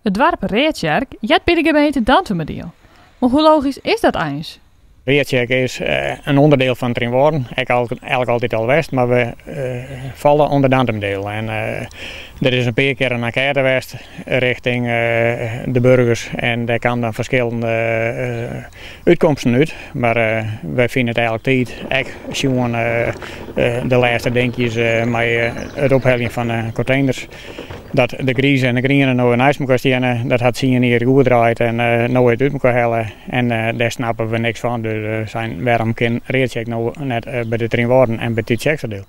Het dorp Reertjerk jet bij de gemeente Dantumerdeel. Maar hoe logisch is dat eens? Reertjerk is een onderdeel van Trinwoorden. Eigenlijk altijd al west, maar we vallen onder Dantumerdeel. En er is een paar keer een enquête geweest richting de burgers. En daar kan dan verschillende uitkomsten uit. Maar wij vinden het eigenlijk tijd, gewoon de laatste denkjes met het ophalen van containers. Dat de Gries en de Grienen nou een ijs moeten steken, dat had zien hier goed draait en nooit uit moeten halen. En daar snappen we niks van. Dus waarom kan Reertjerk nou net bij de Trinwoorden en bij het Tjeksterdeel?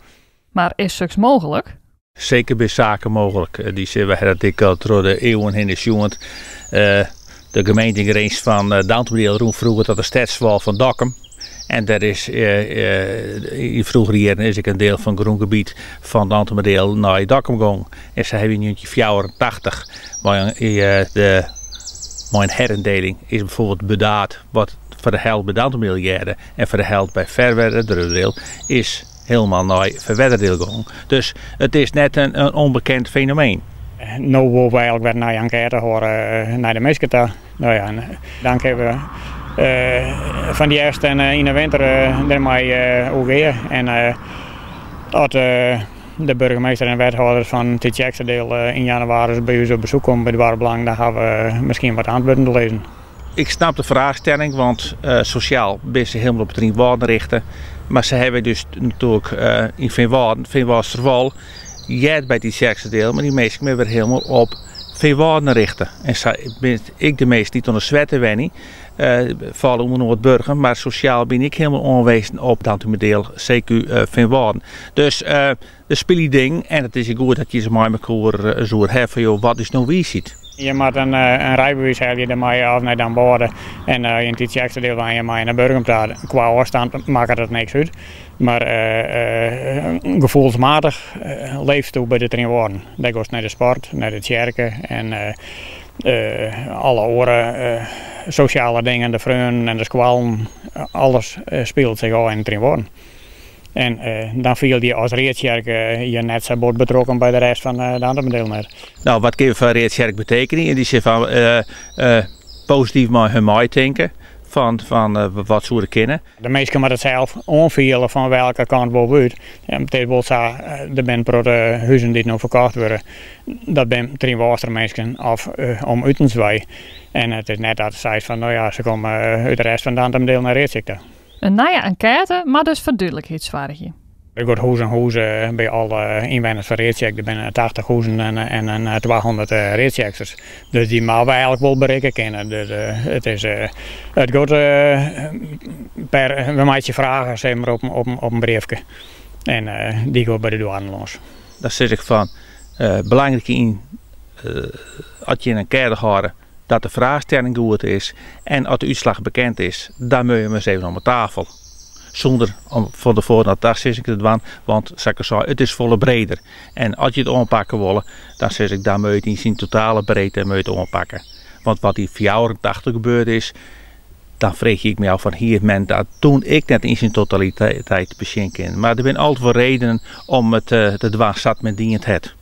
Maar is zulks mogelijk? Zeker bij zaken mogelijk. Die zien we dat ik al door de eeuwen in de sjoend. De gemeentegrens van Dantumerdeel roemt vroeger tot de stadswal van Dokkum. En dat is in vroegere jaren is ik een deel van het groengebied van Dantumerdeel naar Dokkum gegaan. En ze hebben in 1984 maar een herindeling is bijvoorbeeld bedaard wat voor de helft bij Dantumerdeel jaren en voor de helft bij Verwerderdeel is helemaal naar Verwerderdeel gegaan. Dus het is net een onbekend fenomeen. Nou willen we eigenlijk weer naar enquête horen naar de mensen daar. Nou ja, dan hebben we van die eerste en in de winter daarmee OG. En dat de burgemeester en wethouders van het Tjeksterdeel in januari bij ons op bezoek komen bij de Warenbelang, dan gaan we misschien wat antwoorden te lezen. Ik snap de vraagstelling, want sociaal ben ze helemaal op het Trinwoorden richten. Maar ze hebben dus natuurlijk in Veenwoordensterwal, jij bij die Tjeksterdeel, maar die meesten hebben weer helemaal op Veenwoorden richten. En ben ik de meest niet onder zwetten wennie. Vallen onder Noordburger, maar sociaal ben ik helemaal onwezen op Dantumerdeel, CQ Veenwoorden. Dus de spelen ding, en het is goed dat je ze maar met elkaar zo hebt van joh, wat is nou wie ziet. Je moet een rijbewijs hebben, je ermee af naar dan boorden. En in het Tjeksterdeel waar je maar naar Burgum praat. Qua afstand maakt het niks uit. Maar gevoelsmatig leeft het bij de Trinwoorden. Dat gaat naar de sport, naar de kerken en alle oren, sociale dingen, de vrienden en de squallen, alles speelt zich al in Trinwoorden. En dan viel die als Reertjerk je net zo bord betrokken bij de rest van de andere deel. Nou, wat kan voor Reertjerk betekenen? In die zin van positief maar hun mij denken van wat ze kennen. De meesten moeten het zelf onvielen van welke kant we uit. En betekent zo, er zijn grote huizen die nog verkocht worden. Dat zijn Trinwoorster mensen of om Utenswij. En het is net dat ze zeggen van nou ja, ze komen uit de rest van de andere deel naar Reertjerk. Een nieuwe enquête, maar dus voor duidelijkheidswaardig. Er gaat huis bij alle inwoners van Reertjerk. Er zijn 80 huizen en 200 Reertjerkers. Dus die mogen we eigenlijk wel bereiken kennen. Dus, het gaat we maken je vragen zeg maar, op een briefje. En die gaat bij de douane los. Daar zeg ik van, belangrijk in, als je een enquête houden, dat de vraagstelling goed is en als de uitslag bekend is, dan moet je hem eens even om de tafel. Zonder om van tevoren naar dag zeg ik het doen, want het is volle breder. En als je het aanpakken wil, dan zeg ik dan moet je het in zijn totale breedte moet je het aanpakken. Want wat in 84 gebeurd is, dan vreeg ik me af van hier moment dat toen ik net in zijn totaliteit beschenken. Maar er zijn altijd wel redenen om het te doen zat met die het het.